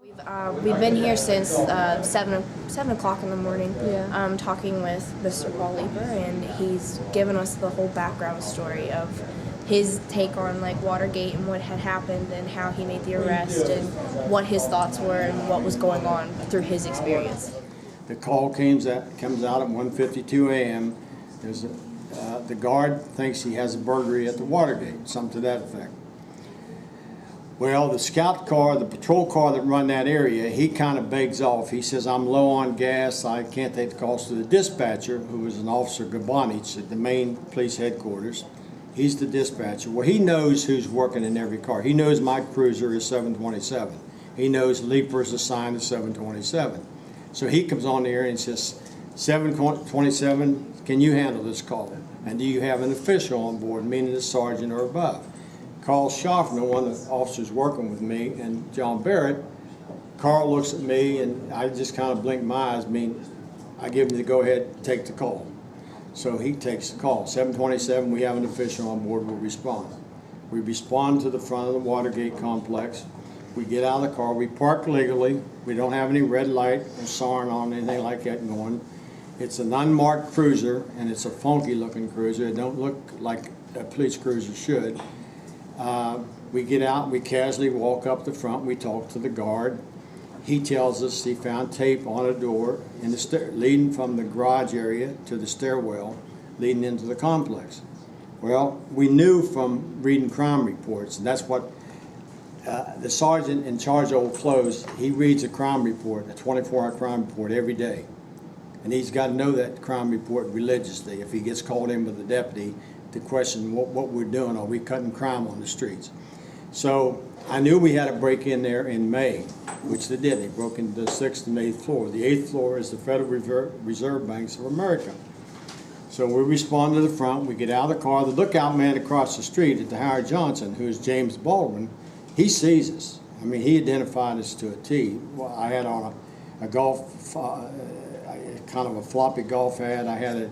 We've been here since 7 o'clock in the morning, talking with Mr. Paul Leeper, and he's given us the whole background story of his take on Watergate and what had happened and how he made the arrest and what his thoughts were and what was going on through his experience. The call comes out at 1:52 a.m. The guard thinks he has a burglary at the Watergate, something to that effect. Well, the scout car, the patrol car that run that area, he kind of begs off. He says, I'm low on gas, I can't take the calls. To the dispatcher, who was an Officer Gabanich at the main police headquarters. He's the dispatcher. Well, he knows who's working in every car. He knows my cruiser is 727. He knows Leeper is assigned to 727. So he comes on the air and says, 727, can you handle this call? And do you have an official on board, meaning a sergeant or above? Carl Schaffner, one of the officers working with me, and John Barrett. Carl looks at me, and I just kind of blink my eyes. I give him the go-ahead, take the call. So he takes the call. 727, we have an official on board, we'll respond. We respond to the front of the Watergate complex. We get out of the car, we park legally. We don't have any red light or siren on, anything like that going. It's an unmarked cruiser, and it's a funky-looking cruiser. It don't look like a police cruiser should. We get out, we casually walk up the front, we talk to the guard. He tells us he found tape on a door in the leading from the garage area to the stairwell leading into the complex. Well, we knew from reading crime reports, and that's what the sergeant in charge of Old Clothes, he reads a crime report, a 24-hour crime report every day. And he's got to know that crime report religiously if he gets called in with a deputy to question what we're doing. Are we cutting crime on the streets? So I knew we had to break in there in May, which they did. They broke into the 6th and 8th floor. The 8th floor is the Federal Reserve Banks of America. So we respond to the front. We get out of the car. The lookout man across the street at the Howard Johnson, who is James Baldwin, he sees us. I mean, he identified us to a T. Well, I had on a golf, kind of a floppy golf hat. I had a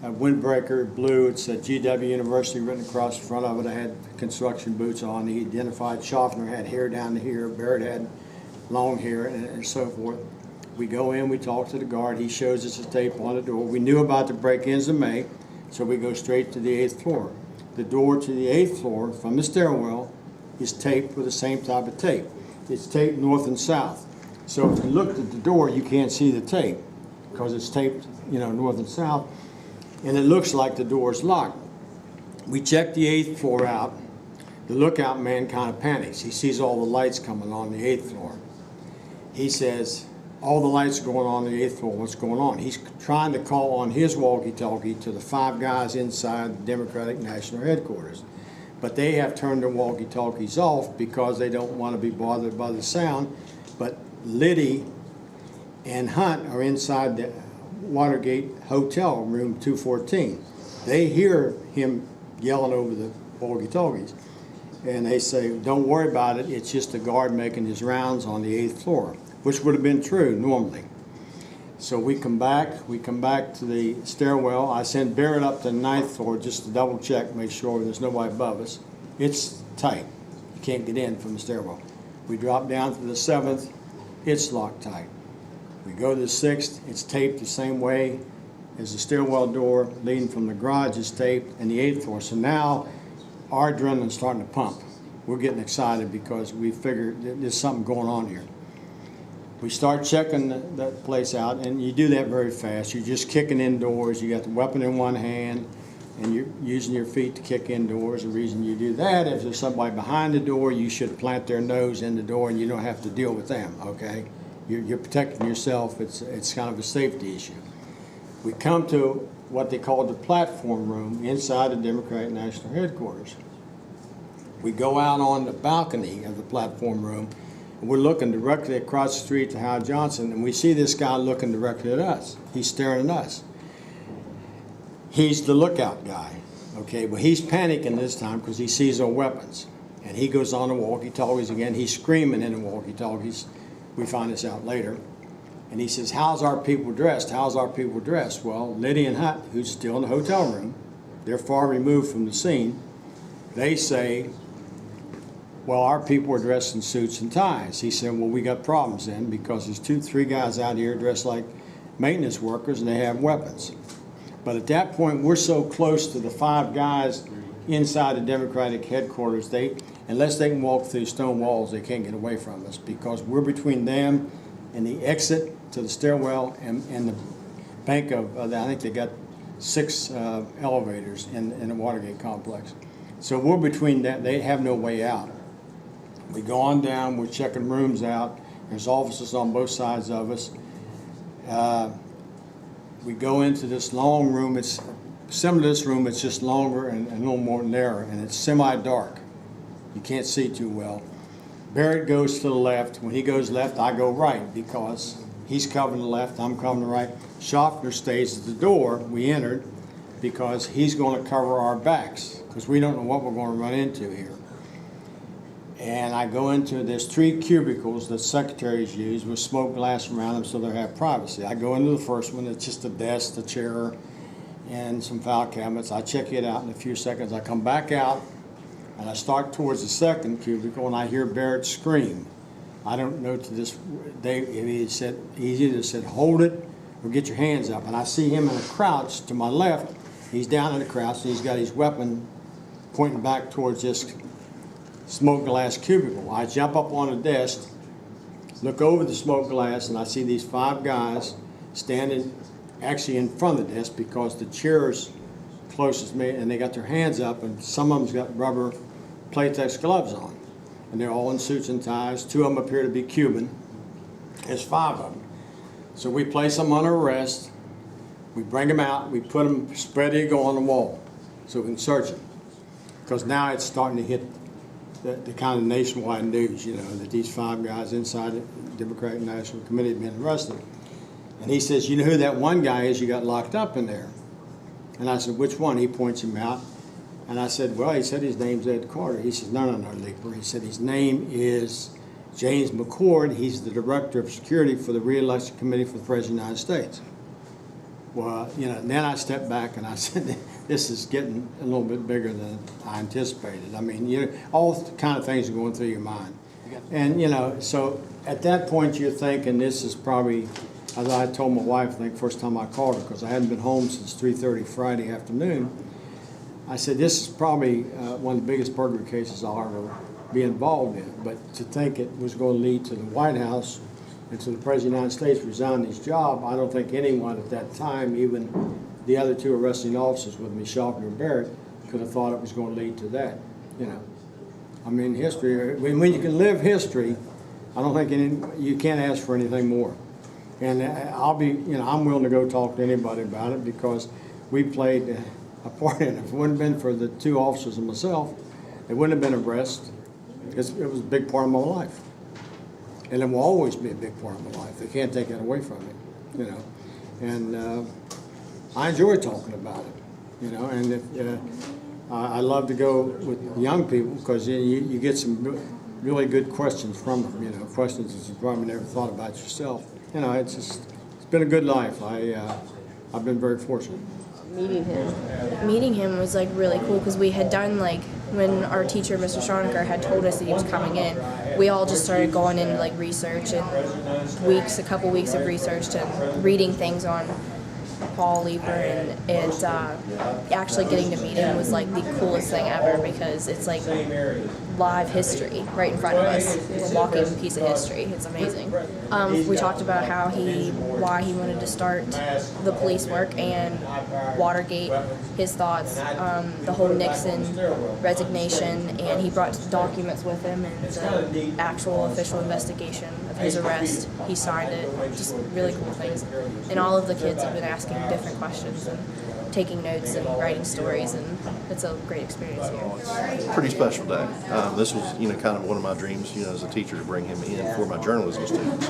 windbreaker, blue. It said GW University written across the front of it. I had construction boots on. He identified Schaffner had hair down to here. Barrett had long hair, and so forth. We go in, we talk to the guard. He shows us a tape on the door. We knew about the break-ins in May, so we go straight to the 8th floor. The door to the 8th floor from the stairwell is taped with the same type of tape. It's taped north and south. So if you looked at the door, you can't see the tape because it's taped, north and south. And it looks like the door's locked. We check the 8th floor out. The lookout man kind of panics. He sees all the lights coming on the 8th floor. He says, all the lights are going on the 8th floor, what's going on? He's trying to call on his walkie-talkie to the 5 guys inside the Democratic National Headquarters. But they have turned their walkie-talkies off because they don't want to be bothered by the sound. But Liddy and Hunt are inside the Watergate Hotel, room 214. They hear him yelling over the walkie-talkies, and they say, don't worry about it, it's just a guard making his rounds on the 8th floor, which would have been true normally. So we come back to the stairwell. I send Barrett up to the 9th floor just to double check, make sure there's nobody above us. It's tight, you can't get in from the stairwell. We drop down to the 7th, it's locked tight. We go to the 6th, it's taped the same way as the stairwell door leading from the garage is taped, and the 8th floor. So now our adrenaline's starting to pump. We're getting excited because we figured there's something going on here. We start checking that place out, and you do that very fast. You're just kicking indoors. You got the weapon in one hand, and you're using your feet to kick indoors. The reason you do that, if there's somebody behind the door, you should plant their nose in the door, and you don't have to deal with them, okay? You're protecting yourself. It's kind of a safety issue. We come to what they call the platform room inside the Democratic National Headquarters. We go out on the balcony of the platform room, and we're looking directly across the street to Howard Johnson, and we see this guy looking directly at us. He's staring at us. He's the lookout guy, okay? But he's panicking this time because he sees our weapons. And he goes on the walkie-talkies again. He's screaming in the walkie-talkies. We find this out later. And he says, how's our people dressed? How's our people dressed? Well, Liddy and Hunt, who's still in the hotel room, they're far removed from the scene. They say, Well, our people were dressed in suits and ties. He said, well, we got problems then because there's 2-3 guys out here dressed like maintenance workers and they have weapons. But at that point, we're so close to the 5 guys inside the Democratic headquarters, unless they can walk through stone walls, they can't get away from us because we're between them and the exit to the stairwell and the bank of, I think they got 6 elevators in the Watergate complex. So we're between that, they have no way out. We go on down, we're checking rooms out, there's officers on both sides of us. We go into this long room, it's similar to this room, it's just longer and a little more narrow, and it's semi-dark. You can't see too well. Barrett goes to the left. When he goes left, I go right because he's covering the left, I'm covering the right. Schaffner stays at the door we entered because he's going to cover our backs because we don't know what we're going to run into here. And I go into, there's 3 cubicles that secretaries use with smoke glass around them so they have privacy. I go into the first one, it's just a desk, a chair, and some file cabinets. I check it out in a few seconds. I come back out and I start towards the second cubicle and I hear Barrett scream. I don't know to this, he either said hold it or get your hands up. And I see him in a crouch to my left. He's down in a crouch and he's got his weapon pointing back towards this smoke glass cubicle. I jump up on the desk, look over the smoke glass, and I see these 5 guys standing actually in front of the desk because the chair's closest to me, and they got their hands up, and some of them's got rubber Playtex gloves on. And they're all in suits and ties. 2 of them appear to be Cuban. There's 5 of them. So we place them under arrest. We bring them out. We put them spread eagle on the wall so we can search them. Because now it's starting to hit the kind of nationwide news, you know, that these 5 guys inside the Democratic National Committee have been arrested. And he says, you know who that one guy is you got locked up in there? And I said, which one? He points him out. And I said, well, he said his name's Ed Carter. He says, no, Leeper. He said his name is James McCord. He's the Director of Security for the Re-Election Committee for the President of the United States. Well, you know, then I stepped back and I said, this is getting a little bit bigger than I anticipated. I mean, you know, all the kind of things are going through your mind. And, you know, so at that point you're thinking this is probably, as I told my wife, I think first time I called her, because I hadn't been home since 3:30 Friday afternoon, I said, this is probably one of the biggest burglary cases I'll ever be involved in. But to think it was going to lead to the White House and to the President of the United States resigning his job, I don't think anyone at that time, even the other 2 arresting officers with me, Schaffner and Barrett, could have thought it was going to lead to that, you know. I mean, history, when you can live history, I don't think you can't ask for anything more. And I'll be, you know, I'm willing to go talk to anybody about it because we played a part in it. If it wouldn't have been for the 2 officers and myself, it wouldn't have been arrest. It was a big part of my life. And it will always be a big part of my life. They can't take that away from me, you know. And I enjoy talking about it, you know, and if, I love to go with young people because you get some really good questions from them, you know, questions that you probably never thought about yourself. You know, it's been a good life. I've been very fortunate. Meeting him was like really cool because we had done like when our teacher Mr. Schonecker had told us that he was coming in, we all just started going into like research and a couple weeks of research and reading things on Paul Leeper, and it actually getting to meet him was like the coolest thing ever because it's like live history right in front of us. It's a walking piece of history. It's amazing. We talked about why he wanted to start the police work and Watergate, his thoughts, the whole Nixon resignation, and he brought documents with him and the actual official investigation of his arrest. He signed it. Just really cool things. And all of the kids have been asking different questions and taking notes and writing stories, and it's a great experience here. Pretty special day. This was, you know, kind of one of my dreams, you know, as a teacher to bring him in for my journalism students,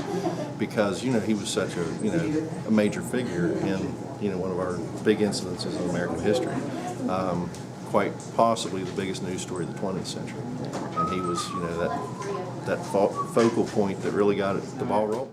because, you know, he was such a, you know, a major figure in, you know, one of our big incidences in American history. Quite possibly the biggest news story of the 20th century, and he was, you know, that focal point that really got the ball rolling.